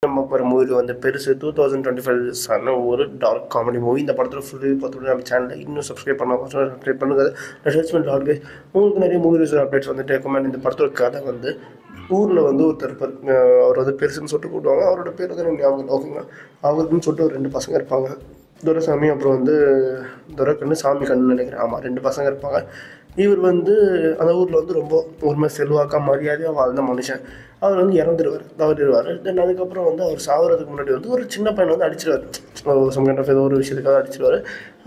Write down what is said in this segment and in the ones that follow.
நம்ம போகிற மூவி வந்து பெருசு 2025 ஆன ஒரு டார்க் காமெடி மூவி. இந்த படத்தில் ஃபுல் பார்த்துட்டு நம்ம சேனலில் இன்னும் சப்ஸ்கிரைப் பண்ணால் சப்ஸ்கிரைப் பண்ணுங்கள். அட்டாச்மெண்ட் ஆல்வே உங்களுக்கு நிறைய மூவி ரிவ்யூ அப்டேட்ஸ் வந்துட்டு ரெக்கமெண்ட். இந்த படத்தோட கதை வந்து ஊரில் வந்து ஒருத்தர் அவர் வந்து பெருசுன்னு சொல்லிட்டு கூப்பிடுவாங்க. அவரோட பேர் வந்து எனக்கு ஞாபகம் ஓகேங்களா. அவருக்குன்னு சொல்லிட்டு ஒரு 2 பசங்க இருப்பாங்க. துரைசாமி அப்புறம் வந்து துரைக்கண்ணு சாமி கண்ணு நினைக்கிறேன். ஆமாம், 2 பசங்க இருப்பாங்க. இவர் வந்து அந்த ஊரில் வந்து ரொம்ப ஒருமை செல்வாக்கா மரியாதையாக வாழ்ந்த மனுஷன். அவர் வந்து தவறிடுவார். தென் அதுக்கப்புறம் வந்து அவர் சாகிறதுக்கு முன்னாடி வந்து ஒரு சின்ன பையனை வந்து அடிச்சிடுவார். ஏதோ ஒரு விஷயத்துக்காக அடிச்சிடுவார்.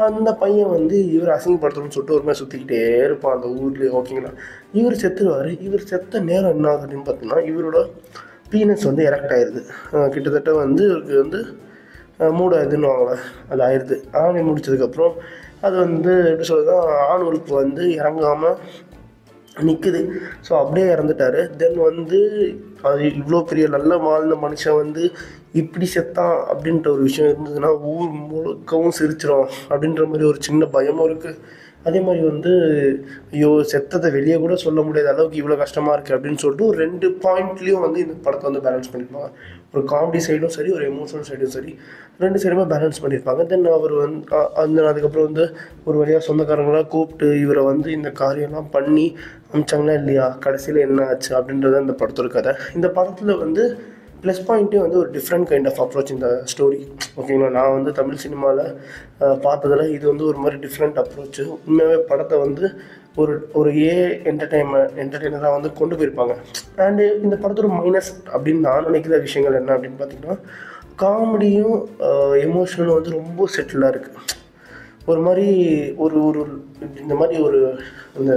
அந்த பையன் வந்து இவர் அசிங்கப்படுத்தணும்னு சொல்லிட்டு ஒரு மாதிரி சுற்றிக்கிட்டே இருப்பான் அந்த ஊர்லேயே ஓகேங்களா. இவர் செத்துருவார். இவர் செத்த நேரம் என்ன ஆகுது அப்படின்னு பார்த்தீங்கன்னா, இவரோட பீனஸ் வந்து எரெக்ட் ஆயிடுது. கிட்டத்தட்ட வந்து இவருக்கு வந்து மூடாதுன்னு வாங்கல, அது ஆயிடுது. ஆணி முடிச்சதுக்கப்புறம் அது வந்து எப்படி சொல்கிறதுனா ஆண் உறுப்பு வந்து இறங்காமல் நிற்குது. ஸோ அப்படியே இறந்துட்டார். தென் வந்து அது இவ்வளோ பெரிய நல்ல வாழ்ந்த மனுஷன் வந்து இப்படி செத்தான் அப்படின்ற ஒரு விஷயம் இருந்ததுன்னா ஊர் முழுக்கவும் சிரிச்சிடும் அப்படின்ற மாதிரி ஒரு சின்ன பயமும் இருக்குது. அதே மாதிரி வந்து ஐயோ செத்ததை வெளியே கூட சொல்ல முடியாத அளவுக்கு இவ்வளோ கஷ்டமாக இருக்குது அப்படின்னு சொல்லிட்டு ஒரு 2 பாயிண்ட்லேயும் வந்து இந்த படத்தை வந்து பேலன்ஸ் பண்ணியிருப்பாங்க. ஒரு காமெடி சைடும் சரி, ஒரு எமோஷனல் சைடும் சரி, 2 சைடுமே பேலன்ஸ் பண்ணியிருப்பாங்க. தென் அவர் வந்து அதுக்கப்புறம் வந்து ஒரு வழியாக சொந்தக்காரங்களாம் கூப்பிட்டு இவரை வந்து இந்த காரியம்லாம் பண்ணி அமிச்சாங்களா இல்லையா, கடைசியில் என்ன ஆச்சு அப்படின்றத இந்த படத்தோட கதை. இந்த படத்தில் வந்து ப்ளஸ் பாயிண்ட்டே வந்து ஒரு டிஃப்ரெண்ட் கைண்ட் ஆஃப் அப்ரோச் இந்த ஸ்டோரி ஓகேங்களா. நான் வந்து தமிழ் சினிமாவில் பார்த்ததில் இது வந்து ஒரு மாதிரி டிஃப்ரெண்ட் அப்ரோச்சு. உண்மையாகவே படத்தை வந்து ஒரு என்டர்டெய்னராக வந்து கொண்டு போயிருப்பாங்க. அண்டு இந்த படத்தோட மைனஸ் அப்படின்னு நான் நினைக்கிற விஷயங்கள் என்ன அப்படின்னு பார்த்தீங்கன்னா, காமெடியும் எமோஷனலும் வந்து ரொம்ப செட்டிலாக இருக்குது. ஒரு மாதிரி ஒரு இந்த மாதிரி அந்த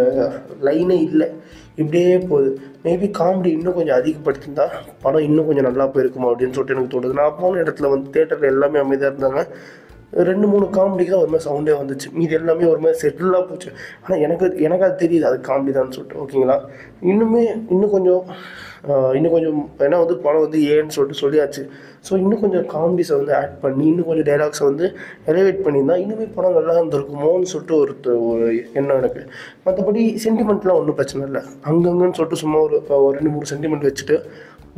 லைனே இல்லை, இப்படியே போகுது. மேபி காமெடி இன்னும் கொஞ்சம் அதிகப்படுத்தியிருந்தா படம் இன்னும் கொஞ்சம் நல்லா போயிருக்குமா அப்படின்னு சொல்லிட்டு எனக்கு தோணுது. நான் போன இடத்துல வந்து தேட்டரில் எல்லாமே அமைதியாக இருந்தாங்க. 2-3 காமெடிக்கு தான் ஒரு மாதிரி சவுண்டே வந்துச்சு. மீது எல்லாமே ஒரு மாதிரி செட்டிலாக போச்சு. ஆனால் எனக்கு அது தெரியுது அது காமெடி தான் சொல்லிட்டு ஓகேங்களா. இன்னும் கொஞ்சம் ஏன்னா வந்து படம் வந்து ஏன்னு சொல்லிட்டு சொல்லியாச்சு. ஸோ இன்னும் கொஞ்சம் காமெடிஸை வந்து ஆட் பண்ணி இன்னும் கொஞ்சம் டைலாக்ஸை வந்து எலிவேட் பண்ணியிருந்தால் இன்னுமே படம் நல்லா இருந்திருக்குமோன்னு சொல்லிட்டு ஒரு எண்ணம் எனக்கு. மற்றபடி சென்டிமெண்ட்லாம் ஒன்றும் பிரச்சனை இல்லை. அங்கங்கன்னு சொல்லிட்டு சும்மா ஒரு 2-3 சென்டிமெண்ட் வச்சுட்டு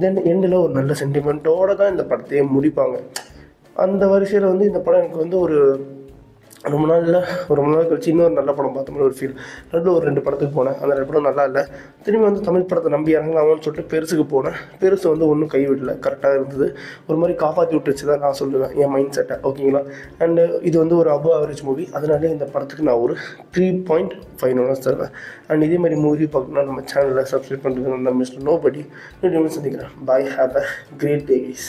தென் எண்டில் ஒரு நல்ல சென்டிமெண்ட்டோடு தான் இந்த படத்தையே முடிப்பாங்க. அந்த வரிசையில் வந்து இந்த படம் எனக்கு வந்து ரொம்ப நாள் கழிச்சு இன்னொரு நல்ல படம் பார்த்த மாதிரி ஒரு ஃபீல். ஒரு 2 படத்துக்கு போனேன். அந்த 2 படம் நல்லா இல்லை. திரும்பி வந்து தமிழ் படத்தை நம்பி இறங்கலாமான்னு சொல்லிட்டு பெருசுக்கு போனேன். பெருசு வந்து ஒன்றும் கைவிடல, கரெக்டாக இருந்தது. ஒரு மாதிரி காப்பாற்றி விட்டுருச்சு தான் நான் சொல்லுவேன் என் மைண்ட் செட்டை ஓகேங்களா. அண்டு இது வந்து ஒரு அபவ் ஆவரேஜ் மூவி. அதனாலே இந்த படத்துக்கு நான் ஒரு 3.5 தருவேன். அண்ட் இதே மாதிரி மூவி பார்க்கணும்னா நம்ம சேனலில் சப்ஸ்கிரைப் பண்ணுறது நம்ம மிஸ்டர் நோபடி சந்திக்கிறேன். Bye, have a great day guys.